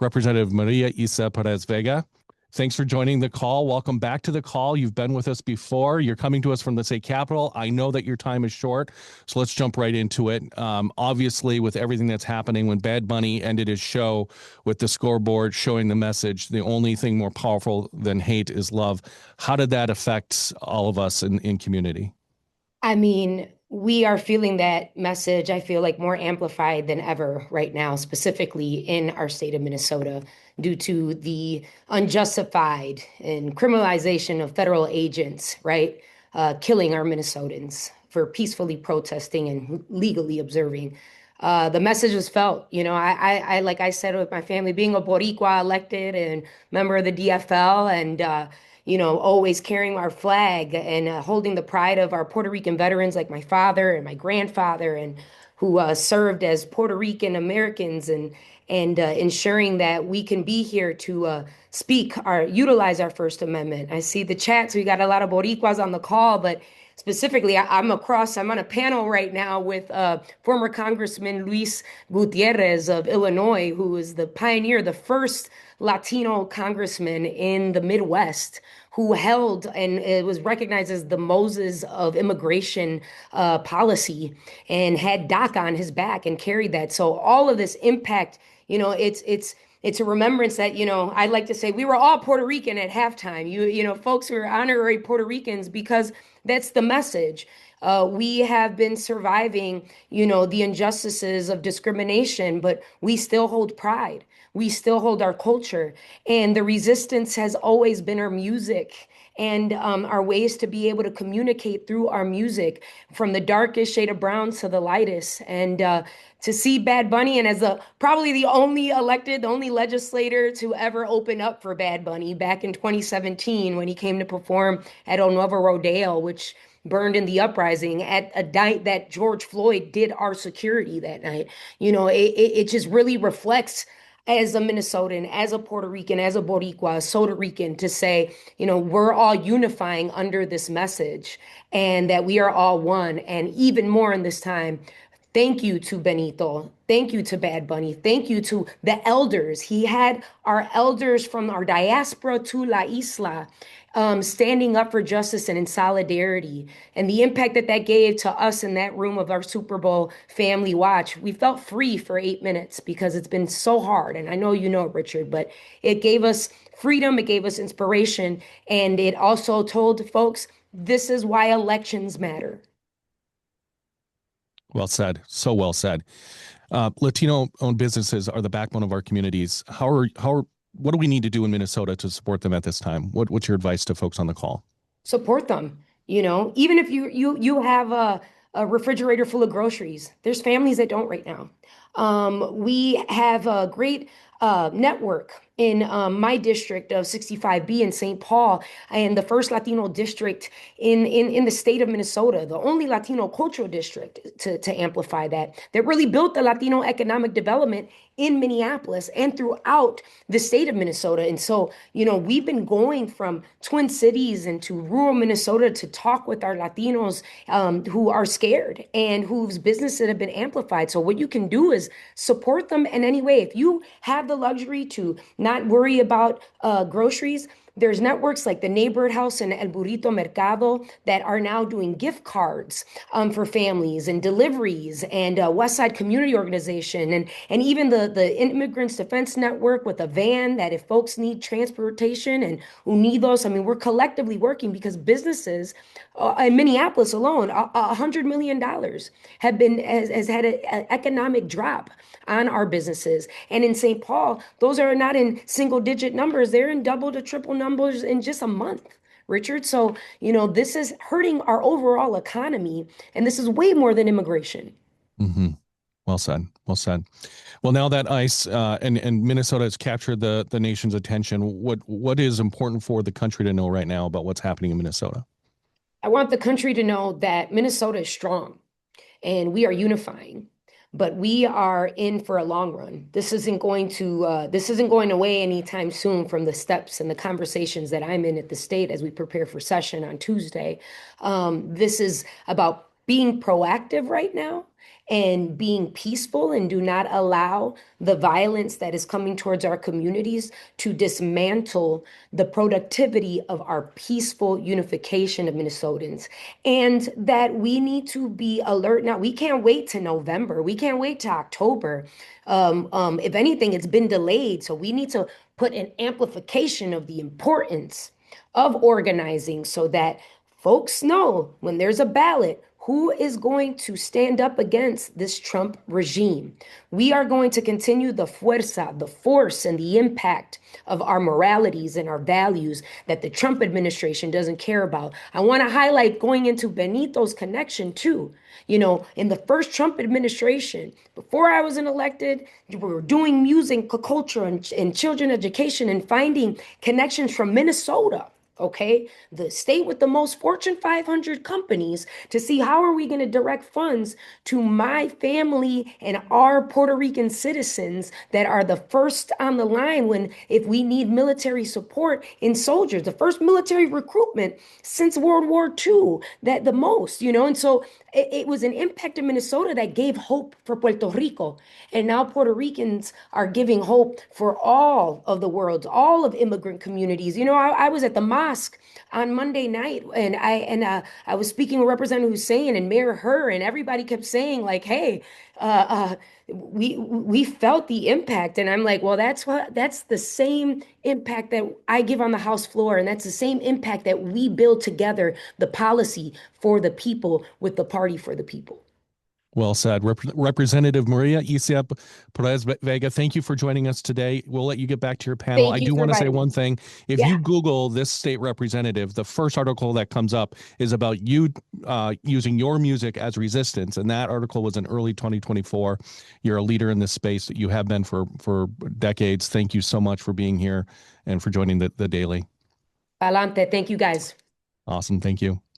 Representative María Isa Pérez-Vega. Thanks for joining the call. Welcome back to the call. You've been with us before. You're coming to us from the state capitol. I know that your time is short, so let's jump right into it. Obviously, with everything that's happening, when Bad Bunny ended his show with the scoreboard showing the message, the only thing more powerful than hate is love. How did that affect all of us in community? I mean, we are feeling that message, I feel like more amplified than ever right now, specifically in our state of Minnesota, due to the unjustified and criminalization of federal agents, right? Killing our Minnesotans for peacefully protesting and legally observing. The message was felt, like I said with my family, being a Boricua elected and member of the DFL and, always carrying our flag and holding the pride of our Puerto Rican veterans like my father and my grandfather and who served as Puerto Rican Americans and ensuring that we can be here to utilize our First Amendment. I see the chats. We got a lot of Boricuas on the call, but specifically, I'm on a panel right now with former Congressman Luis Gutierrez of Illinois, who is the pioneer, the first Latino congressman in the Midwest who held and it was recognized as the Moses of immigration policy and had Doc on his back and carried that. So all of this impact, it's a remembrance that, I like to say we were all Puerto Rican at halftime. Folks were honorary Puerto Ricans because that's the message. We have been surviving, the injustices of discrimination, but we still hold pride. We still hold our culture. And the resistance has always been our music and our ways to be able to communicate through our music from the darkest shade of brown to the lightest. And to see Bad Bunny and as probably the only elected, the only legislator to ever open up for Bad Bunny back in 2017 when he came to perform at El Nuevo Rodeo, which burned in the uprising at a night that George Floyd did our security that night. It just really reflects as a Minnesotan, as a Puerto Rican, as a Boricua, a Soda Rican, to say, we're all unifying under this message and that we are all one. And even more in this time, thank you to Benito. Thank you to Bad Bunny. Thank you to the elders. He had our elders from our diaspora to La Isla standing up for justice and in solidarity. And the impact that that gave to us in that room of our Super Bowl family watch, we felt free for 8 minutes because it's been so hard. And I know you know it, Richard, but it gave us freedom, it gave us inspiration, and it also told folks this is why elections matter. Well said. So well said. Latino-owned businesses are the backbone of our communities. What do we need to do in Minnesota to support them at this time? What's your advice to folks on the call? Support them. Even if you have a refrigerator full of groceries, there's families that don't right now. We have a great network in my district of 65B in St. Paul, and the first Latino district in the state of Minnesota, the only Latino cultural district to amplify that really built the Latino economic development in Minneapolis and throughout the state of Minnesota. And so, we've been going from Twin Cities into rural Minnesota to talk with our Latinos who are scared and whose businesses have been amplified. So what you can do is support them in any way. If you have the luxury to not worry about groceries, there's networks like the Neighborhood House and El Burrito Mercado that are now doing gift cards for families and deliveries, and West Side Community Organization, and even the Immigrants Defense Network with a van that if folks need transportation and Unidos, I mean, we're collectively working because businesses in Minneapolis alone, $100 million has had an economic drop on our businesses. And in St. Paul, those are not in single digit numbers, they're in double to triple numbers in just a month, Richard. So, this is hurting our overall economy, and this is way more than immigration. Mm-hmm. Well said. Well said. Well, now that ICE and Minnesota has captured the nation's attention, what is important for the country to know right now about what's happening in Minnesota? I want the country to know that Minnesota is strong and we are unifying, but we are in for a long run. This isn't going away anytime soon from the steps and the conversations that I'm in at the state as we prepare for session on Tuesday. This is about being proactive right now and being peaceful and do not allow the violence that is coming towards our communities to dismantle the productivity of our peaceful unification of Minnesotans. And that we need to be alert now. We can't wait to November. We can't wait to October. If anything, it's been delayed. So we need to put an amplification of the importance of organizing so that folks know when there's a ballot who is going to stand up against this Trump regime. We are going to continue the fuerza, the force, and the impact of our moralities and our values that the Trump administration doesn't care about. I want to highlight going into Benito's connection too. You know, in the first Trump administration, before I was elected, we were doing music, culture, and children education and finding connections from Minnesota. Okay, the state with the most Fortune 500 companies to see how are we going to direct funds to my family and our Puerto Rican citizens that are the first on the line when if we need military support in soldiers, the first military recruitment since World War II, that the most, you know, and so it was an impact in Minnesota that gave hope for Puerto Rico. And now Puerto Ricans are giving hope for all of the world, all of immigrant communities. You know, I was at the mosque on Monday night and I was speaking with Representative Hussein and Mayor Hur, and everybody kept saying like, hey, we felt the impact. And I'm like, well, that's the same impact that I give on the House floor. And that's the same impact that we build together the policy for the people with the party for the people. Well said. Representative Maria Isa Pérez-Vega, thank you for joining us today. We'll let you get back to your panel. Thank I you do for want to say inviting me. one thing. If Yeah. you Google this state representative, the first article that comes up is about you using your music as resistance. And that article was in early 2024. You're a leader in this space that you have been for decades. Thank you so much for being here and for joining the Daily. Palante. Thank you guys. Awesome. Thank you.